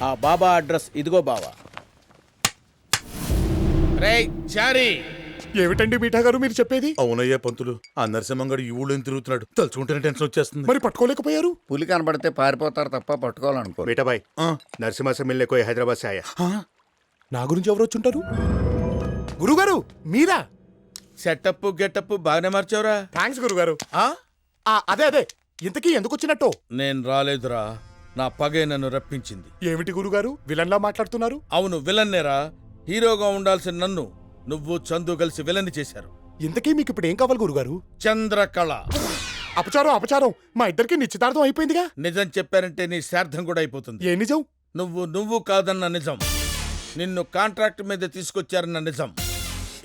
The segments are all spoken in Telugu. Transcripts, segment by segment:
ఆ బాబా అడ్రస్ ఇదిగో బావా. రేయ్ చారీ, ఏమిటండి మీఠా గారు మీరు చెప్పేది? అవునయ్యా పంతులు, ఆ నరసింహంగాడు ఈ ఊళ్ళో తిరుగుతున్నాడు. తలుచుకుంటేనే టెన్షన్ వచ్చేస్తుంది. మరి పట్టుకోలేకపోయారు? పులి కనబడితే పారిపోతారు తప్ప పట్టుకోవాలనుకో. बेटा भाई नरसिम्हा से मिलने कोई हैदराबाद से आया। నా గురించి ఎవరు వచ్చుంటారు? గురుగారు మీరా? సెటప్ గెటప్ బాగానే మార్చావురా. థ్యాంక్స్ గురుగారు. ఆ? అదే అదే, ఇంతకీ ఎందుకు వచ్చినట్టు? నేను రాలేదురా, నా పగే నన్ను రప్పించింది. ఏమిటి గురుగారు విలన్లా మాట్లాడుతున్నారు? అవును విలన్నేరా. హీరోగా ఉండాల్సిన నన్ను నువ్వు చందు కలిసి విలన్ని చేశారు. ఇంతకీ మీకు ఇప్పుడు ఏం కావాలి గురుగారు? చంద్రకళ. అపచారం అపచారం, మా ఇద్దరికి నిశ్చితార్థం అయిపోయిందిగా. నిజం చెప్పారంటే నీ శ్రాద్ధం కూడా అయిపోతుంది. ఏ నిజం? నువ్వు కాదన్న నిజం, నిన్ను కాంట్రాక్ట్ మీద తీసుకొచ్చారన్న నిజం.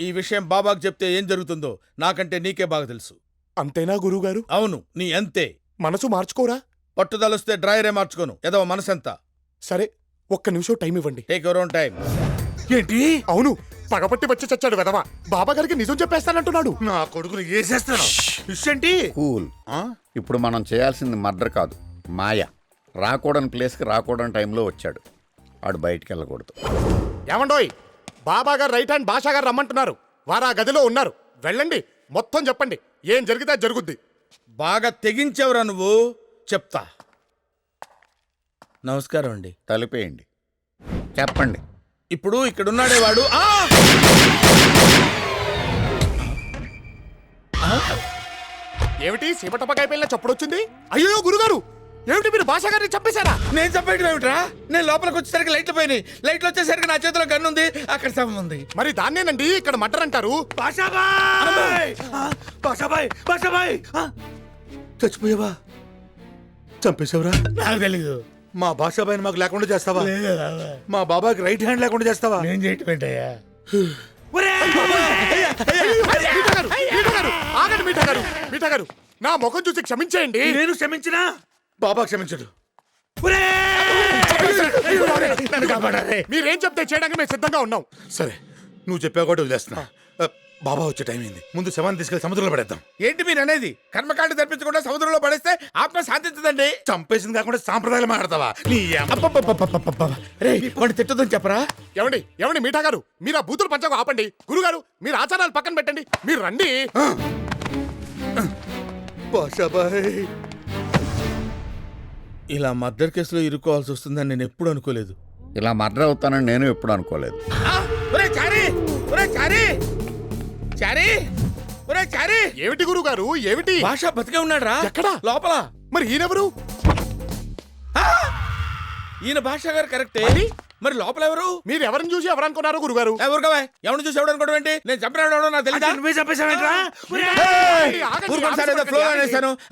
ఈ విషయం బాబాకు చెప్తే ఏం జరుగుతుందో నాకంటే నీకే బాగా తెలుసు. అంతేనా గురుగారు? అవును, నీ అంతే. మనసు మార్చుకోరా? పట్టుదలొస్తే డ్రాయరే మార్చుకోను, ఏదో మనసంతా. సరే, ఒక్క నిమిషం టైం ఇవ్వండి. Take your own time. ఏంటి? అవును, పగపట్టి వచ్చి చచ్చాడు వెదవా. బాబా గారికి నిజం చెప్పేస్తానంటున్నాడు. నా కొడుకుని వేసేస్తాను. ఏంటి? కూల్. ఇప్పుడు మనం చేయాల్సింది మర్డర్ కాదు, మాయ. రాకూడని ప్లేస్కి రాకూడని టైంలో వచ్చాడు. ఆడు బయటికి వెళ్ళకూడదు. ఏమండోయ్, బాబా గారు రైట్ హ్యాండ్ భాషా గారు రమ్మంటున్నారు. వారు ఆ గదిలో ఉన్నారు. వెళ్ళండి, మొత్తం చెప్పండి. ఏం జరిగితే అది జరుగుద్ది. బాగా తెగించావురా నువ్వు. చెప్తా. నమస్కారం అండి. తలిపేయండి, చెప్పండి. ఇప్పుడు ఇక్కడున్నాడే వాడు. ఏమిటి సీమటపకాయ పిల్ల చప్పుడొచ్చింది? అయ్యో గురుగారు, ఏమిటి మీరు భాషా గారిని చంపేశారా? నేను చెప్పేయడం ఏమిట్రా? నేను లోపలికి వచ్చేసరికి లైట్లు పోయినాయి. లైట్లు వచ్చేసరికి నా చేతిలో గన్ను ఉంది, అక్కడ శవం ఉంది. మరి దాన్నేనండి ఇక్కడ మటర్ అంటారు. చచ్చిపోయావా? చంపేశావురా? నాకు తెలీదు. మా భాషాబాయిని మాకు లేకుండా చేస్తావా? మా బాబాకి రైట్ హ్యాండ్ లేకుండా చేస్తావా? నేను చేయటం ఏంటయ్యా? ఆగండి మీఠా గారు, నా ముఖం చూసి క్షమించేయండి. నేను క్షమించినా బాబా క్షమించడు. మీరేం చెప్తే చేయడానికి మేము సిద్ధంగా ఉన్నాం. సరే, నువ్వు చెప్పావు కూడా వదిలేస్తున్నా. బాబా వచ్చే టైం అయింది. ముందు శవాన్ని తీసుకెళ్లి సముద్రంలో పడేద్దాం. ఏంటి మీరు అనేది? కర్మకాండ తెప్పించకుండా సముద్రంలో పడేస్తే ఆత్మ శాంతించదండి. చంపేసింది కాకుండా సాంప్రదాయాలు మాట్లాడతావా? నీ వాడిని తిట్టదని చెప్పరా? ఏమండి మీఠా గారు, మీరు ఆ బూతులు పంచకు ఆపండి. గురుగారు, మీరు ఆచారాలు పక్కన పెట్టండి. మీరు రండి. భాషాబాయ్, ఇలా మర్డర్ కేసులో ఇరుక్కోవాల్సి వస్తుందని నేను ఎప్పుడు అనుకోలేదు. ఇలా మర్డర్ అవుతానని నేను ఎప్పుడు అనుకోలేదు. ఏమిటి గురుగారు, ఏమిటి? భాష బతికే ఉన్నాడు రా. ఎక్కడ? లోపల. మరి ఈయనెవరు? ఈయన భాష గారు కరెక్టే. మరి లోపల ఎవరు? మీరు ఎవరిని చూసి ఎవరనుకున్నారు గురుగారు? ఎవరిని చూసి ఎవడు అనుకోవడం ఏంటి? నేను చంపినాడు నాకు తెలియదా? నువ్వే చంపేశావేంట్రా?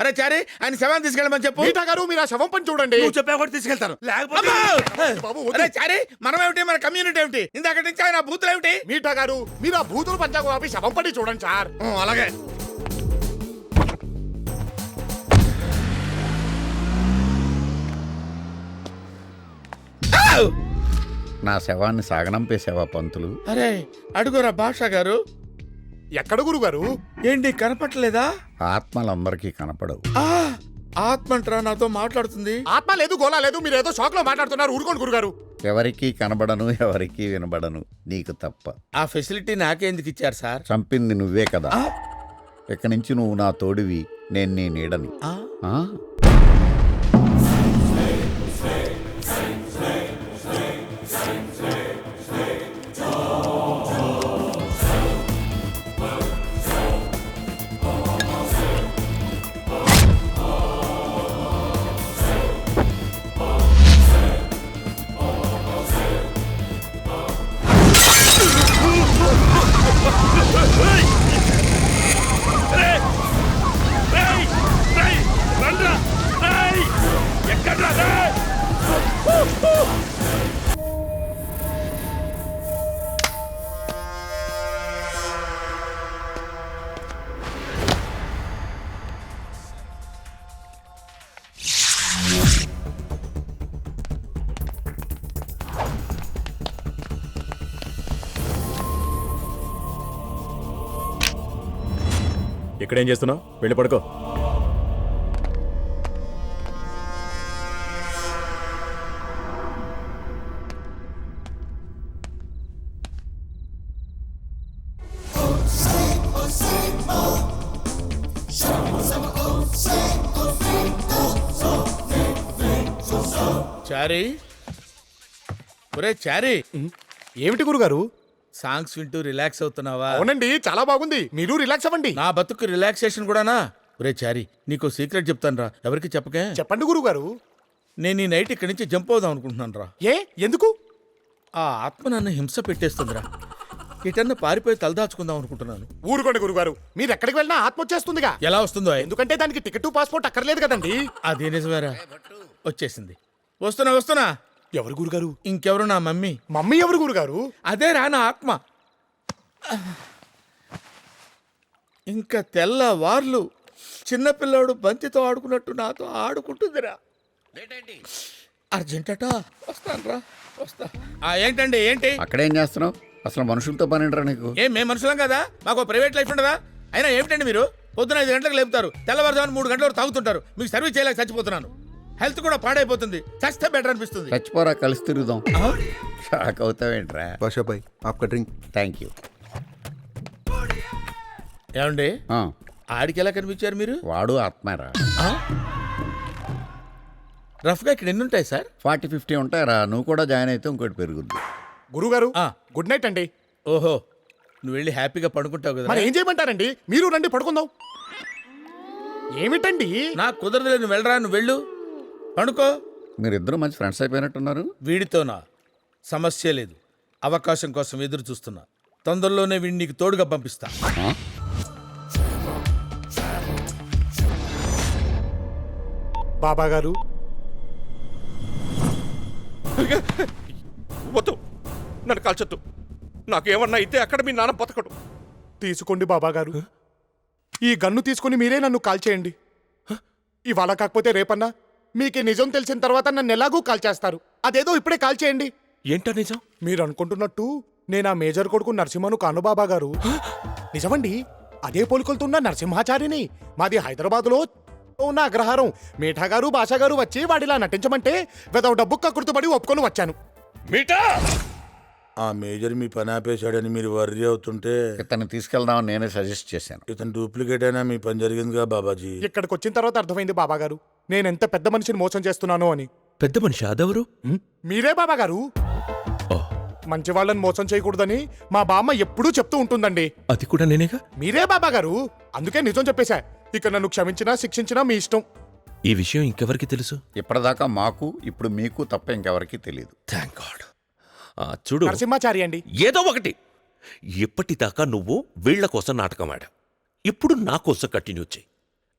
అరే చారి, ఆయన శవాన్ని తీసుకెళ్ళమని చెప్పు. మీఠా గారు, మీరు ఆ శవం పని చూడండి. నువ్వు చెప్పా కూడా తీసుకెళ్తాను. లేకపోతే బాబు, వద్దు. అరే చారి, మనం ఏమిటి, మన కమ్యూనిటీ ఏమిటి? ఇందాక నుంచి ఆయన బూతులు ఏమిటి? మీఠా గారు, మీరు ఆ భూతులు పంచాకు ఆపి శవం పని చూడండి సార్. అలాగే. నా శవాన్ని సాగనంపేసావా పంతులు? అరే అడుగురా భాష గారు. ఎక్కడ గురుగారు? ఏంటి కనపట్లేదా? ఆత్మలందరికీ కనపడవు. ఆత్మంట్రా నాతో మాట్లాడుతుంది. ఆత్మ లేదు, గోళ లేదు, మీరు ఏదో షాక్ లో మాట్లాడుతున్నారు. ఊరుకోండి గురుగారు. ఎవరికీ కనబడను, ఎవరికీ వినబడను, నీకు తప్ప. ఆ ఫెసిలిటీ నాకే ఎందుకు ఇచ్చారు సార్? చంపింది నువ్వే కదా. ఇక నుంచి నువ్వు నా తోడివి, నేను నీ నీడని. ఆ? ఇక్కడేం చేస్తున్నావు? వెళ్ళి పడుకో. చారీ ఒరే చారీ, ఏమిటి గురుగారు? సాంగ్స్ వింటూ రిలాక్స్ అవుతున్నావా? అవునండి, చాలా బాగుంది. మీరు రిలాక్స్ అవ్వండి. నా బతుకు రిలాక్సేషన్ కూడానా? ఒరే చారీ, నీకు సీక్రెట్ చెప్తాను రా, ఎవరికి చెప్పకే. చెప్పండి గురుగారు. నేను ఈ నైట్ ఇక్కడి నుంచి జంప్ అవుదాం అనుకుంటున్నాను రా. ఏ ఎందుకు? ఆ ఆత్మ నన్ను హింస పెట్టేస్తుందిరా. ఎటన్నా పారిపోయి తలదాచుకుందాం అనుకుంటున్నాను. ఊరుకోండి గురుగారు, మీరు ఎక్కడికి వెళ్ళినా ఆత్మ వచ్చేస్తుందిగా. ఎలా వస్తుందో ఎందుకంటే దానికి టికెట్ పాస్పోర్ట్ అక్కర్లేదు కదండి. అది నిజమేరా. వచ్చేసింది. వస్తున్నా. ఎవరు గురుగారు? ఇంకెవరు, నా మమ్మీ. మమ్మీ ఎవరు గురుగారు? అదే రా నా ఆత్మ. ఇంకా తెల్లవార్లు చిన్నపిల్లాడు బంతితో ఆడుకున్నట్టు నాతో ఆడుకుంటుందిరా. అర్జెంటట. వస్తాను. ఏంటండి ఏంటి అక్కడేం చేస్తున్నావు? అసలు మనుషులతో పని ఏంట్రా నీకు? ఏం మేము మనుషులం కదా? మాకు ప్రైవేట్ లైఫ్ ఉండదా? అయినా ఏమిటండి మీరు పొద్దున 5 గంటలకు లేపుతారు, తెల్లవారుజామున 3 గంటల వరకు తాగుతుంటారు. మీకు సర్వీస్ చేయలేక చచ్చిపోతున్నాను. హెల్త్ కూడా పాడైపోతుంది. చస్తే బెటర్ అనిపిస్తుంది. చచ్చిపోరా, కలిసి తిరుగుదాం. షాక్ అవుతావేంట్రా? బాషా భాయ్ ఆప్కా డ్రింక్. Thank you. ఏమండి ఆడికి ఎలా కనిపించారు మీరు? వాడు ఆత్మారా. రఫ్గా ఇక్కడ ఎన్ని ఉంటాయి సార్? 40-50 ఉంటాయరా. నువ్వు కూడా జాయిన్ అయితే ఇంకోటి పెరుగుద్ది. గురుగారు ఆ. గుడ్ నైట్ అండి. ఓహో, నువ్వు వెళ్ళి హ్యాపీగా పడుకుంటావు కదా. మరి ఏం చేయమంటారండి? మీరు రండి పడుకుందాం. ఏమిటండి? నాకు కుదరదులే, నువ్వు వెళ్ళరా. నువ్వు వెళ్ళు, పడుకో. మీరిద్దరూ మంచి ఫ్రెండ్స్ అయిపోయినట్టున్నారు. వీడితోనా సమస్య లేదు. అవకాశం కోసం ఎదురు చూస్తున్నా. తొందరలోనే వీడిని నీకు తోడుగా పంపిస్తా. ఆ? బాబా గారు వద్దు, నన్ను కాల్చొద్దు. నాకేమన్నా అయితే అక్కడ మీ నాన్న బతకడు. తీసుకోండి బాబా గారు. ఈ గన్ను తీసుకుని మీరే నన్ను కాల్చేయండి. ఇవాళ కాకపోతే రేపన్నా మీకు ఈ నిజం తెలిసిన తర్వాత నన్ను ఎలాగూ కాల్చేస్తారు. అదేదో ఇప్పుడే కాల్చేయండి. ఏంటో నిజం? మీరు అనుకుంటున్నట్టు నేను ఆ మేజర్ కొడుకు నరసింహను కాను బాబా గారు. నిజమండి, అదే పోలికలుతున్న నరసింహాచారిని. మాది హైదరాబాద్లో ఉన్న అగ్రహారం. మీఠా గారు భాషా గారు వచ్చి వాడిలా నటించమంటే వెదవ డబ్బు కక్కుర్తుపడి ఒప్పుకొని వచ్చాను. మీటా ఆ మేజర్ మీ పని ఆపేశాడని మీరు వర్రీ అవుతుంటే ఇతన్ని తీసుకెళ్దామని నేనే సజెస్ట్ చేశాను. ఇతను డూప్లికేట్ అయినా మీ పని జరిగిందిగా బాబాజీ. ఇక్కడికి వచ్చిన తర్వాత అర్థమైంది బాబా గారు, నేను ఎంత పెద్ద మనిషిని మోసం చేస్తున్నానో అని. పెద్ద మనిషి అదెవరు? మీరే బాబా గారు. మంచి వాళ్ళని మోసం చేయకూడదని మా బామ్మ ఎప్పుడూ చెప్తూ ఉంటుందండి. అది కూడా నేనేగా. మీరే బాబా గారు, అందుకే నిజం చెప్పేశా. ఇక నన్ను క్షమించినా శిక్షించినా మీ ఇష్టం. ఈ విషయం ఇంకెవరికి తెలుసు? ఇప్పటిదాకా మాకు, ఇప్పుడు మీకు తప్ప ఇంకెవరికి తెలియదు. Thank God. చూడు నరసింహాచారి అండి. ఏదో ఒకటి. ఇప్పటిదాకా నువ్వు వీళ్ల కోసం నాటకం ఆడావు. ఇప్పుడు నా కోసం కంటిన్యూ చేయి.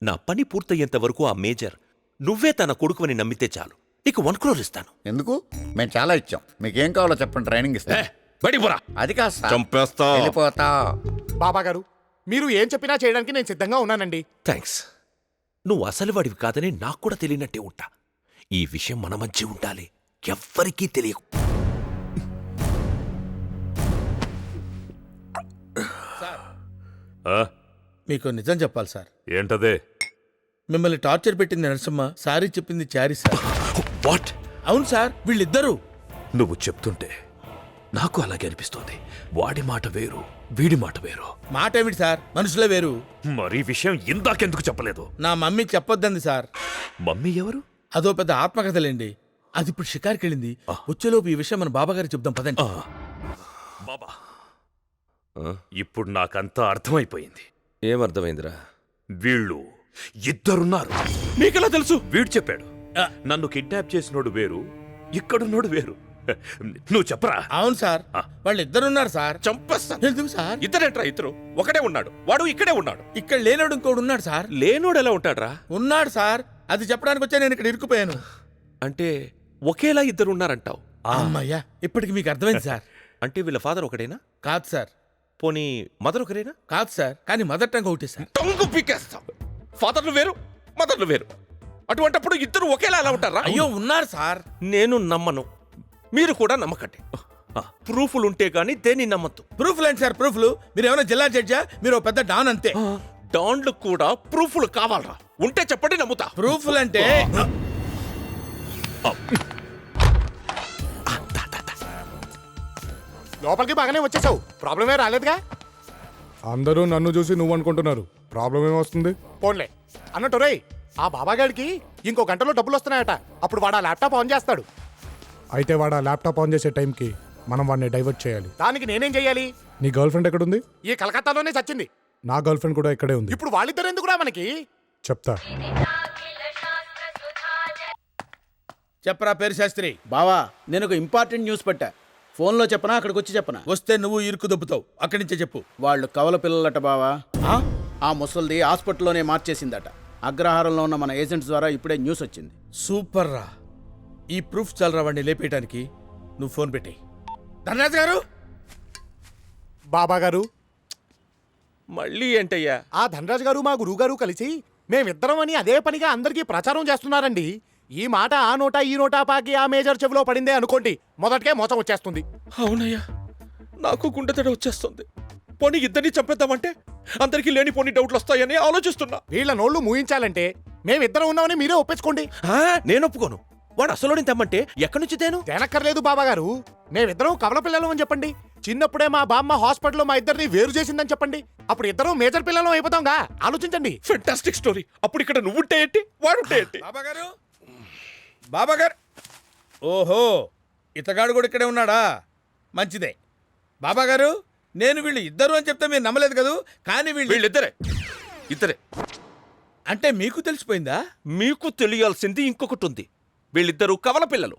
నా పని పూర్తయ్యేంత వరకు ఆ మేజర్ నువ్వే తన కొడుకుని నమ్మితే చాలు. ఇక 1 crore ఇస్తాను. ఎందుకు? మేము చాలా ఇచ్చాం. మీకేం కావాలో చెప్పండి, ట్రైనింగ్ ఇస్తాం. బడిపోరా. అది కాదు సార్. చంపేస్తా. వెళ్ళిపోతా. బాబా గారు, మీరు ఏం చెప్పినా చేయడానికి నేను సిద్ధంగా ఉన్నానండి. థ్యాంక్స్. నువ్వు అసలు వాడివి కాదని నాకు కూడా తెలియనట్టే ఉంటా. ఈ విషయం మన మధ్య ఉండాలి, ఎవ్వరికీ తెలియకు. మీకు నిజం చెప్పాలి సార్. ఏంటదే? మిమ్మల్ని టార్చర్ పెట్టింది నరసింహ, సారీ చెప్పింది చారీ సార్. వాట్? అవును సార్, వీళ్ళిద్దరూ. నువ్వు చెప్తుంటే నాకు అలాగే అనిపిస్తోంది. వాడి మాట వేరు, వీడి మాట వేరు. మాట ఏమిటి సార్, మనుషులే వేరు. మరి ఈ విషయం ఇందాకెందుకు చెప్పలేదు? నా మమ్మీ చెప్పొద్దంది సార్. మమ్మీ ఎవరు? అదో పెద్ద ఆత్మకథలేండి. అది ఇప్పుడు షికార్కి వెళ్ళింది. వచ్చేలోపు ఈ విషయం మన బాబాగారు చెప్దాం పదండి. బాబా, ఇప్పుడు నాకంతా అర్థమైపోయింది. ఏమర్థమైందిరా? వీళ్ళు ఇద్దరున్నారు. మీకెలా తెలుసు? వీడు చెప్పాడు. నన్ను కిడ్నాప్ చేసినోడు వేరు, ఇక్కడున్నోడు వేరు. నువ్వు చెప్పరా? అవును సార్, వాళ్ళిద్దరున్నారు సార్. చంపేస్తా. ఎందుకు సార్? ఇద్దరేంట్రా ఇద్దరు? ఒకడే ఉన్నాడు, వాడు ఇక్కడే ఉన్నాడు. ఇక్కడ లేనోడు ఇంకోడు ఉన్నాడు సార్. లేనోడు ఎలా ఉంటాడ్రా? ఉన్నాడు సార్, అది చెప్పడానికి వచ్చా నేను ఇక్కడ ఇరుక్కుపోయాను. అంటే ఒకేలా ఇద్దరు ఉన్నారంటావు? అమ్మయ్యా, ఇప్పటికి మీకు అర్థమైంది సార్. అంటే వీళ్ళ ఫాదర్ ఒకడేనా? కాదు సార్. పోనీ మదర్ ఒకరేనా? కాదు సార్, కానీ మదర్ టంగ్ ఒకటే సార్. టంగు పీకేస్తాం. ఫాదర్లు వేరు, మదర్లు వేరు. అటువంటప్పుడు ఇద్దరు ఒకేలా ఎలా ఉంటారా? అయ్యో ఉన్నారు సార్. నేను నమ్మను, మీరు కూడా నమ్మకండి. ప్రూఫ్లు ఉంటే గానీ దేన్ని నమ్మద్దు. ప్రూఫ్లు ఏంటి సార్ ప్రూఫ్లు? మీరు ఏమైనా జిల్లా జడ్జా? మీరు పెద్ద డాన్ అంతే. డాన్లు కూడా ప్రూఫ్లు కావాలరా? ఉంటే చెప్పండి, నమ్ముతా. ప్రూఫ్లు అంటే లోపలికి బాగానే వచ్చేసావు, ప్రాబ్లమే రాలేదుగా. అందరూ నన్ను చూసి నువ్వు అనుకుంటున్నారు, ప్రాబ్లం ఏమొస్తుంది? పోన్లే అన్నట్టు రేయ్, ఆ బాబాగాడికి ఇంకో గంటలో డబ్బులు వస్తున్నాయట. అప్పుడు వాడు ఆ ల్యాప్టాప్ ఆన్ చేస్తాడు. అయితే వాడు ఆ ల్యాప్టాప్ ఆన్ చేసే టైంకి మనం వాడిని డైవర్ట్ చేయాలి. దానికి నేనేం చెయ్యాలి? నీ గర్ల్ ఫ్రెండ్ ఎక్కడుంది? ఈ కలకత్తాలోనే చచ్చింది. నా గర్ల్ ఫ్రెండ్ కూడా ఇక్కడే ఉంది. ఇప్పుడు వాళ్ళిద్దరు ఎందుకురా మనకి? చెప్తా. చెప్పరా పేరు శాస్త్రి. బావా నేను ఒక ఇంపార్టెంట్ న్యూస్ పెట్టా. ఫోన్లో చెప్పనా అక్కడికి వచ్చి చెప్పనా? వస్తే నువ్వు ఇరుకు దొబ్బుతావు. అక్కడి నుంచే చెప్పు. వాళ్ళు కవల పిల్లలట బావా. ఆ ముసల్ది హాస్పిటల్లోనే మార్చేసిందట. అగ్రహారంలో ఉన్న మన ఏజెంట్స్ ద్వారా ఇప్పుడే న్యూస్ వచ్చింది. సూపర్ రా. ఈ ప్రూఫ్ చాలరా వాడిని లేపేయటానికి. నువ్వు ఫోన్ పెట్టేయి. ధనరాజ్ గారు. బాబాగారు, మళ్ళీ ఏంటయ్యా? ఆ ధనరాజ్ గారు మా గురువు గారు కలిసి మేమిద్దరం అని అదే పనిగా అందరికీ ప్రచారం చేస్తున్నారండి. ఈ మాట ఆ నోటా ఈ నోటా పాకి ఆ మేజర్ చెవిలో పడిందే అనుకోండి, మొదటికే మోసం వచ్చేస్తుంది. అవునయ్యా, నాకు గుండెతడి వచ్చేస్తుంది. పోనీ ఇద్దరిని చంపేద్దామంటే అందరికీ లేని పోనీ డౌట్లు వస్తాయని ఆలోచిస్తున్నా. వీళ్ళ నోళ్లు మూయించాలంటే మేమిద్దరం ఉన్నామని మీరే ఒప్పేసుకోండి. నేను ఒప్పుకోను. వాడు అసలుని తెమ్మంటే ఎక్కడి నుంచి తేను? తేనక్కర్లేదు బాబాగారు. మేమిద్దరం కవల పిల్లలం అని చెప్పండి. చిన్నప్పుడే మా బామ్మ హాస్పిటల్లో మా ఇద్దరిని వేరు చేసిందని చెప్పండి. అప్పుడు ఇద్దరం మేజర్ పిల్లలం అయిపోతాంగా. ఆలోచించండి. Fantastic story. అప్పుడు ఇక్కడ నువ్వుంటే ఏంటి, వాడుంటే ఏంటి? బాబాగారు, బాబాగారు. ఓహో, ఇతగాడు కూడా ఇక్కడే ఉన్నాడా? మంచిదే. బాబాగారు, నేను వీళ్ళు ఇద్దరు అని చెప్తే మీరు నమ్మలేదు కదూ. కానీ వీళ్ళిద్దరే. ఇద్దరే అంటే మీకు తెలిసిపోయిందా? మీకు తెలియాల్సింది ఇంకొకటి ఉంది. వీళ్ళిద్దరూ కవల పిల్లలు.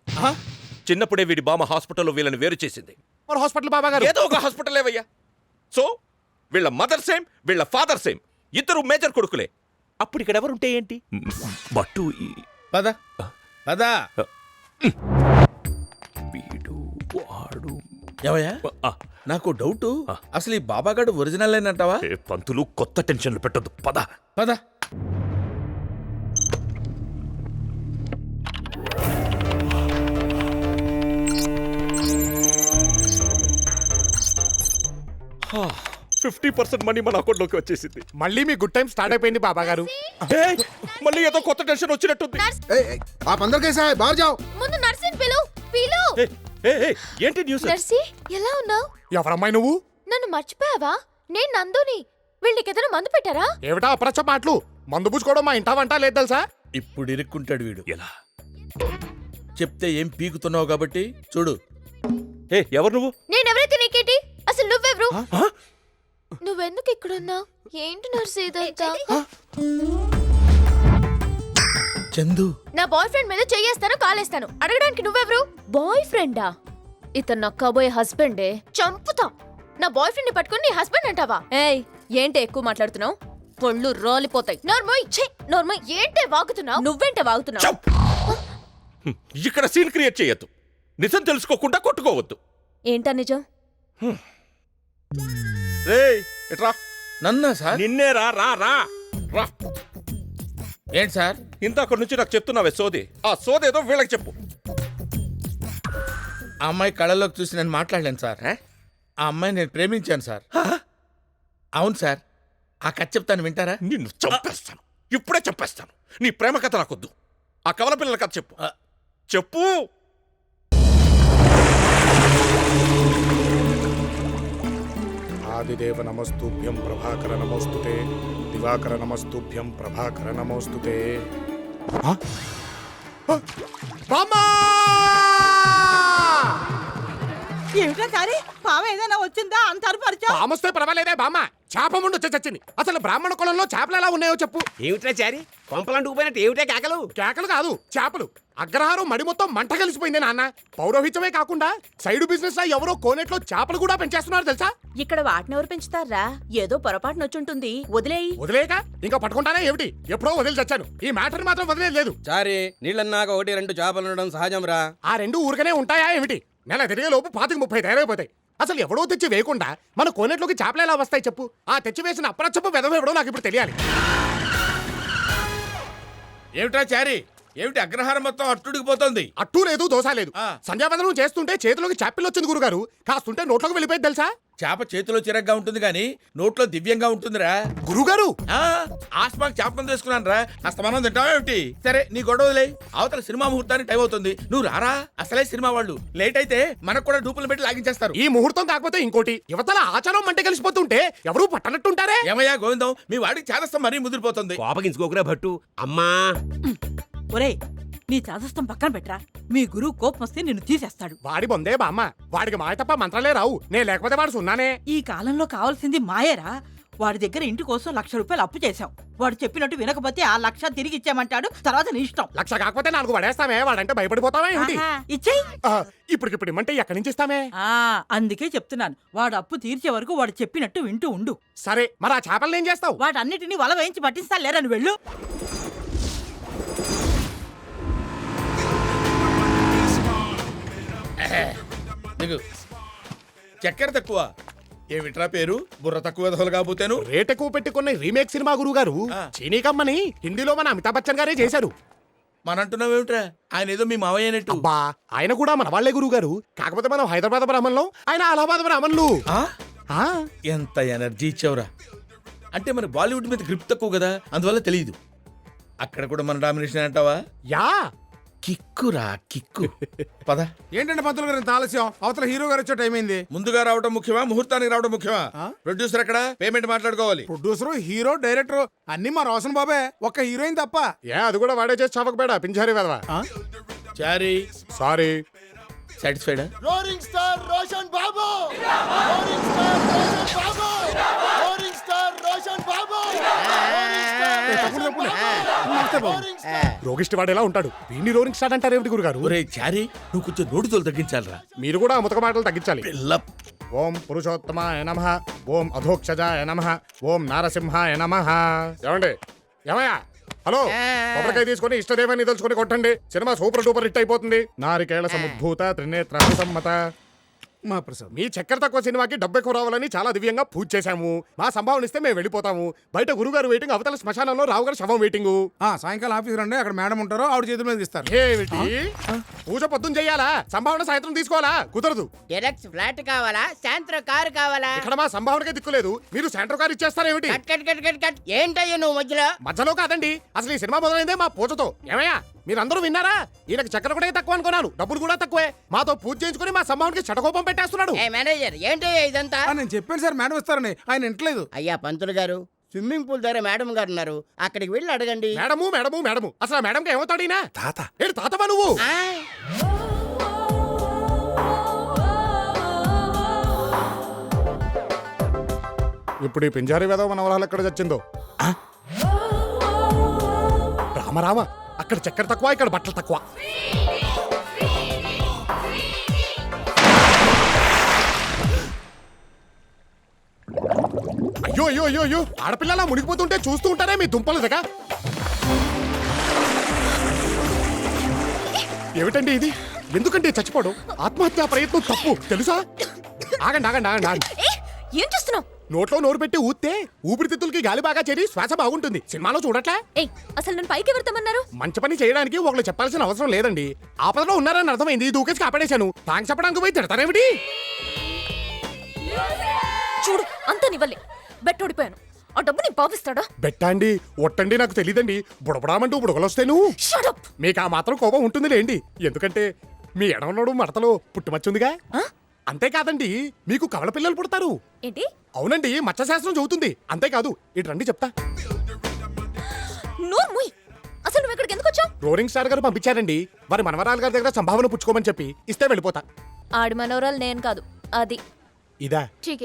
చిన్నప్పుడే వీడి బామ్మ హాస్పిటల్లో వీళ్ళని వేరు చేసింది. మరి హాస్పిటల్ బాబాగారు ఏదో ఒక హాస్పిటల్ ఏవయ్యా. సో వీళ్ళ మదర్ సేమ్, వీళ్ళ ఫాదర్ సేమ్. ఇద్దరు మేజర్ కొడుకులే. అప్పుడు ఇక్కడ ఎవరుంటే ఏంటి? బట్టు పద పద. వీడు వాడు. ఏవయ్యా, నాకు డౌట్. అసలు ఈ బాబాగాడు ఒరిజినల్ అంటావా? పంతులు కొత్త టెన్షన్లు పెట్టొద్దు. పద పద. హా, 50% మనీ మన అకౌంట్లోకి వచ్చేసింది. మళ్ళీ మీ గుడ్ టైం స్టార్ట్ అయిపోయింది బాబాగారు. ఏయ్, మళ్ళీ ఏదో కొత్త టెన్షన్ వచ్చినట్టుంది. आप अंदर कैसे आए? बाहर जाओ. ముందు నర్సిని పిలు పిలు. ఏయ్, ఏయ్, ఏయ్, ఏంటి న్యూస్? నర్సి ఎలా ఉన్నావు? ఎవరమ్మాయి నువ్వు? నన్ను మర్చిపోయావా? నేను నందుని. వీళ్ళకెదరు మందు పెట్టారా? ఏమిటా అప్రచ్చ మాటలు? మందు పూసుకోవడం మా ఇంటా వంట లేదు తెలుసా? ఇప్పుడు ఇరుక్కుంటాడు వీడు. ఎలా? చెప్తే ఏం పీకుతున్నావు కాబట్టి చూడు. ఏ ఎవరు నువ్వు? నేనెవరైతే నీకేంటి? అసలు నువ్వెవరు? నువ్వెందుకు ఇక్కడున్నావు? ఏంటి నర్సి ఇదంతా? చందు, నా బాయ్ ఫ్రెండ్ మీద చెయ్యేస్తాను కాలేస్తాను. అడగడానికి నువ్వెవరు? బాయ్ ఫ్రెండా? ఇతను నా కాబోయే హస్బెండే. చంపుతా. నా బాయ్ ఫ్రెండ్ ని పట్టుకుని నీ హస్బెండ్ అంటావా? ఏయ్, ఏంటి ఎక్కువ మాట్లాడుతున్నావు? పొళ్ళు రోలిపోతాయి. నోర్మోయ్, ఛీ నోర్మోయ్. ఏంటే వాగుతున్నావు? నువ్వేంటే వాగుతున్నావు? చప్! ఇక్కడ సీన్ క్రియేట్ చేయొద్దు. నిజం తెలుసుకోకుండా కొట్టుకోవద్దు. ఏంటా నిజం? రేయ్, ఇట్రా. నన్నా సార్? నిన్నే రా రా రా రా. ఏంటి సార్? ఇంతక్కడి నుంచి నాకు చెప్తున్నావే సోది. ఆ సోదేదో వీళ్ళకి చెప్పు. ఆ అమ్మాయి కళ్ళలోకి చూసి నేను మాట్లాడలేను సార్. ఆ అమ్మాయి నేను ప్రేమించాను సార్. అవును సార్. ఆ కథ చెప్తాను, వింటారా? నిన్ను చంపేస్తాను. ఇప్పుడే చంపేస్తాను. నీ ప్రేమ కథ నాకొద్దు. ఆ కవల పిల్లల కథ చెప్పు. చెప్పు. ఆదిదేవ నమస్తుభ్యం ప్రభాకర నమోస్తుతే, దివాకర నమస్తుభ్యం ప్రభాకర నమోస్తుతే. బామ్మా! ఏమిటా సారీ? పావ ఏదైనా వచ్చిందా? అంత అరుపరిచా? పామొస్తే పర్వాలేదే బామ్మ. చేప ముందు వచ్చి చచ్చింది. అసలు బ్రాహ్మణ కులంలో చేపలు ఎలా ఉన్నాయో చెప్పు. ఏమిట్రా చారి? కొంపలంటుకుపోయినట్టు ఏమిటా కేకలు? కేకలు కాదు, చేపలు. అగ్రహారం మడి మొత్తం మంట కలిసిపోయింది నాన్న. పౌరోహిత్యమే కాకుండా సైడ్ బిజినెస్ లా ఎవరో కోనేట్లో చేపలు కూడా పెంచేస్తున్నారు తెలుసా? ఇక్కడ వాటినెవరు పెంచుతారా? ఏదో పొరపాటున వచ్చుంటుంది. వదిలేయి. వదిలేక ఇంకా పట్టుకుంటానే ఏమిటి? ఎప్పుడో వదిలి చచ్చాను. ఈ మ్యాటర్ మాత్రం వదిలేదు. చారి, నీళ్ళన్నాక 1-2 చేపలు ఉండడం సహజం రా. ఆ రెండు ఊరికనే ఉంటాయా ఏమిటి? నెల తిరిగే లోపు 25-30 తయారైపోతాయి. అసలు ఎవడో తెచ్చి వేయకుండా మన కోనేట్లోకి చేపలు ఎలా వస్తాయి చెప్పు? ఆ తెచ్చి వేసిన అప్రచ్చపు వెధవ ఎవడో నాకు ఇప్పుడు తెలియాలి. ఏమిటా చారి? ఏమిటి అగ్రహారం మొత్తం అట్టుడికి పోతుంది? అట్టూ లేదు, దోశ లేదు. సంధ్యావందనం చేస్తుంటే చేతిలోకి చాపిల్ వచ్చింది గురుగారు. కాస్తుంటే నోట్లోకి వెళ్ళిపోయింది తెలుసా? చేప చేతిలో చిరగ్గా ఉంటుంది కానీ నోట్లో దివ్యంగా ఉంటుందిరా. గురుగారు ఆ, ఆస్మాక్ చేపం చేసుకున్నాను రా. అస్తమానం తింటావేమిటి? సరే నీ గొడవలే. అవతల సినిమా ముహూర్తానికి టైం అవుతుంది, నువ్వు రారా. అసలే సినిమా వాళ్ళు లేట్ అయితే మనకు కూడా డూపులు పెట్టి లాగించేస్తారు. ఈ ముహూర్తం కాకపోతే ఇంకోటి యువతల ఆచారం మంటే కలిసిపోతుంటే ఎవరు పట్టనట్టుంటారే. ఏమయ్యా గోవిందం, మీ వాడికి చేదస్తం మరీ ముదిరిపోతుంది. కోపగించుకోకురా భట్టు. అమ్మా ఒరేయ్ నీ చాదస్తం పక్కన పెట్టరా, మీ గురువు కోపం వస్తే నిన్ను తీసేస్తాడు. వాడి బొందే బామ్మ, వాడికి మాయ తప్ప మంత్రాలే రావు. నేను లేకపోతే వాడు సున్నానే. ఈ కాలంలో కావాల్సింది మాయేరా. వాడి దగ్గర ఇంటి కోసం 1,00,000 రూపాయలు అప్పు చేశాం. వాడు చెప్పినట్టు వినకపోతే ఆ 1,00,000 తిరిగి ఇచ్చామంటాడు. తర్వాత నీ ఇష్టం. 1,00,000 కాకపోతే 4 పడేస్తామే. వాడంటే భయపడిపోతావా ఏంటి? ఆహా, ఇచ్చేయ్. ఇప్పటికిప్పుడు ఇమ్మంటే ఎక్కడి నుంచి ఇస్తామే? అందుకే చెప్తున్నాను, వాడు అప్పు తీర్చే వరకు వాడు చెప్పినట్టు వింటూ ఉండు. సరే, మరి ఆ చేపలను ఏం చేస్తావు? వాటన్నిటిని వల వేయించి పట్టిస్తా లేరా, నువ్వు వెళ్ళు. నీకు చక్కెర తక్కువ ఏమిట్రా పేరు? బుర్ర తక్కువ దహలు కాకపోతేను. రేట్ ఎక్కువ పెట్టుకున్న రీమేక్ సినిమా గురువు గారు చీనీ కమ్మని హిందీలో మన అమితాబ్ బచ్చన్ గారే చేశారు. మనంటున్నావేమిట్రా? ఆయన ఏదో మీ మావయ్య అన్నట్టు. అబ్బా, ఆయన కూడా మన వాళ్లే గురువు గారు. కాకపోతే మనం హైదరాబాద్ బ్రాహ్మణులు, ఆయన అలహాబాద్ బ్రాహ్మణులు. ఆ? ఎంత ఎనర్జీ ఇచ్చావురా. అంటే మన బాలీవుడ్ మీద గ్రిప్ తక్కువ కదా, అందువల్ల తెలియదు. అక్కడ కూడా మన డామినేషన్ అంటావా? యా, కిక్కురా కిక్కు. పద. ఏంటంటే పంతులు గారు ఇంత ఆలస్యం? అవతల హీరో గారు వచ్చే టైం అయింది. ముందుగా రావడం ముఖ్యమా, ముహూర్తానికి రావడం ముఖ్యమా? ప్రొడ్యూసర్ ఎక్కడ? పేమెంట్ మాట్లాడుకోవాలి. ప్రొడ్యూసర్, హీరో, డైరెక్టర్ అన్ని మా రోషన్ బాబే, ఒక్క హీరోయిన్ తప్ప. అది కూడా వాడే చేసి చావకబేడా పింజారీ వెదవా. చారీ సారీ. సాటిస్ఫైడా? రోరింగ్ స్టార్ రోషన్ బాబు, రోరింగ్ స్టార్ రోషన్ బాబు, రోరింగ్ స్టార్ రోషన్ బాబు, రోగిష్టి వాడు ఎలా ఉంటాడు? వీడిని రోరింగ్ స్టార్ట్ అంటారు ఏమిటి గురుగారు? ఒరే చారీ, నువ్వు కొంచెం నోటితోలు తగ్గించాలరా. మీరు కూడా ముతక మాటలు తగ్గించాలి. పిల్ల. ఓం పురుషోత్తమాయ నమః, ఓం అధోక్షజాయ నమః, ఓం నారసింహాయ నమః. ఏమండి? ఏమయ్యా? హలో, కొబ్బరికాయ తీసుకొని ఇష్టదేవాన్ని తెలుసుకొని కొట్టండి. సినిమా సూపర్ డూపర్ హిట్ అయిపోతుంది. నారికేళ సముద్భూత త్రినేత్ర సమ్మత. మా ప్రసాద్, మీ చక్కెర తక్కువ సినిమాకి డబ్బు ఎక్కువ రావాలని చాలా దివ్యంగా పూజ చేశాము. మా సంభావన ఇస్తే మేము వెళ్ళిపోతాము. బయట గురుగారు వెయిటింగ్, అవతల శ్మశానంలో రావు గారు శవం వెయిటింగ్. సాయంకాలం ఆఫీస్ రండి, అక్కడ మేడం ఉంటారో ఆవిడ చేతుల మీద ఇస్తారు. ఏమిటి? పూజ పొద్దున చెయ్యాలా? సంభావన సాయంత్రం తీసుకోవాలా? కుదరదు. డైరెక్ట్ ఫ్లాట్ కావాలా, సాయంత్రం కారు కావాలా? ఇక్కడ మా సంభావనకే దిక్కులేదు. మీరు సెంటర్ కార్ ఇచ్చేస్తారేమిటి? ఏంటయ్యా నువ్వు మధ్యలో? మధ్యలో కాదండి, అసలు ఈ సినిమా మొదలైందే మా పూజతో. ఏమయ్యా, మీరందరూ విన్నారా? ఈయనకి చక్కెర కూడా తక్కువ అనుకున్నాను, డబ్బులు కూడా తక్కువే. మాతో పూజ చేయించుకుని మా సంభావనకి చెడకోపం పెట్టేస్తున్నాడు. మేనేజర్ ఏంటయ్యా ఇదంతా? నేను చెప్పాను సార్, మేడం ఇస్తారని. ఆయన ఇంట్లేదు. అయ్యా పంతులు గారు, స్విమ్మింగ్ పూల్ దగ్గర మేడం గారు ఉన్నారు, అక్కడికి వెళ్ళి అడగండి. మేడము మేడము మేడము, అసలు ఆ మేడంకి ఏమవుతాడు ఈయన? తాత. ఏంటి తాతవా నువ్వు? ఇప్పుడు ఈ పింజారీ వేదవ మన వరాలు ఎక్కడ చచ్చిందో. రామ, అక్కడ చక్కెర తక్కువ, ఇక్కడ బట్టలు తక్కువ. అయ్యో అయ్యో అయ్యో అయ్యో, ఆడపిల్లలా మునిగిపోతుంటే చూస్తూ ఉంటారే మీ దుంపలు దగ్గర. ఏమిటండి ఇది? ఎందుకంటే చచ్చిపోవడం? ఆత్మహత్యా ప్రయత్నం తప్పు తెలుసా? ఆగండి ఆగండి ఆగండి ఆగండి. ఏం చేస్తున్నావు? నోట్లో నోరు పెట్టి ఊస్తే ఊపిరితిత్తులకి గాలి బాగా చేరి శ్వాస బాగుంటుంది. సినిమాలో చూడట్లే? ఏయ్, అసలు నన్ను పైకి ఎవరుతామన్నారు? మంచి పని చేయడానికి ఒకళ్ళు చెప్పాల్సిన అవసరం లేదండి. ఆపదలో ఉన్నారని అర్థమైంది, దూకేసి కాపాడేశాను. థాంక్స్ చెప్పడానికి పోయి తిడతారేమిటి? చూడు, అంతా నివ్వలే. బెట్ ఓడిపోయాను. ఆ డబ్బు నీ పాపిస్తాడా? బెట్టా అండి, ఒట్టండి నాకు తెలియదండి. బుడబడామంటూ బుడగలొస్తే నువ్వు. Shut up! మీకు ఆ మాత్రం కోపం ఉంటుంది లేండి. ఎందుకంటే మీ ఎడమనోడు మడతలో పుట్టుమచ్చుందిగా. అంతేకాదండి, మీకు కవల పిల్లలు పుడతారు. ఏంటి? అవునండి, మత్స్యశాస్త్రం చదువుతుంది. అంతేకాదు, ఇటు రండి చెప్తా. నోరు మూయ్. అసలు నువ్వు ఇక్కడికి ఎందుకు వచ్చావు? రోరింగ్ స్టార్ గారు పంపించారండి. వారి మనవరాలు గారి దగ్గర సంభావన పుచ్చుకోమని చెప్పి ఇస్తే వెళ్ళిపోతా. ఆడి మనోరాలు నేను కాదు, అది. ఇదా? ठीक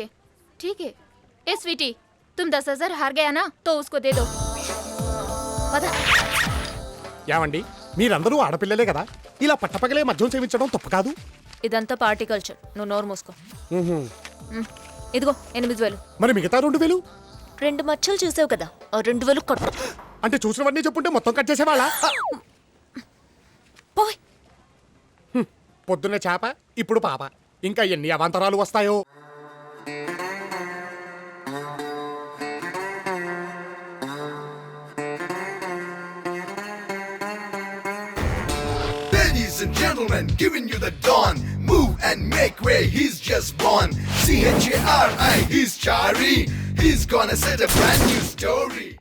है। ए स्वीटी, तुम 10,000 हार गया ना, तो उसको दे दो. पता. ఏమండి, మీరందరూ ఆడపిల్లలే కదా, ఇలా పట్టపగలే మద్యం సేవించడం తప్పు కాదు. ఇదంతా పార్టీ కల్చర్. నువ్వు నోరు మూసుకో. ఇదిగో 8,000. మరి మిగతా 2,000? 2 మచ్చలు చూసావు కదా, ఆ 2,000 కట్టు. అంటే చూసినవన్నీ చెప్పుంటే మొత్తం కట్ చేసేవాళ్ళ? పోయ్. పొద్దున్నే చేప, ఇప్పుడు పాప. ఇంకా ఎన్ని అవాంతరాలు వస్తాయో. Ladies and gentlemen, giving you the dawn. Move and make way. He's just born. CHARI, he's Chari. He's gonna set a brand new story.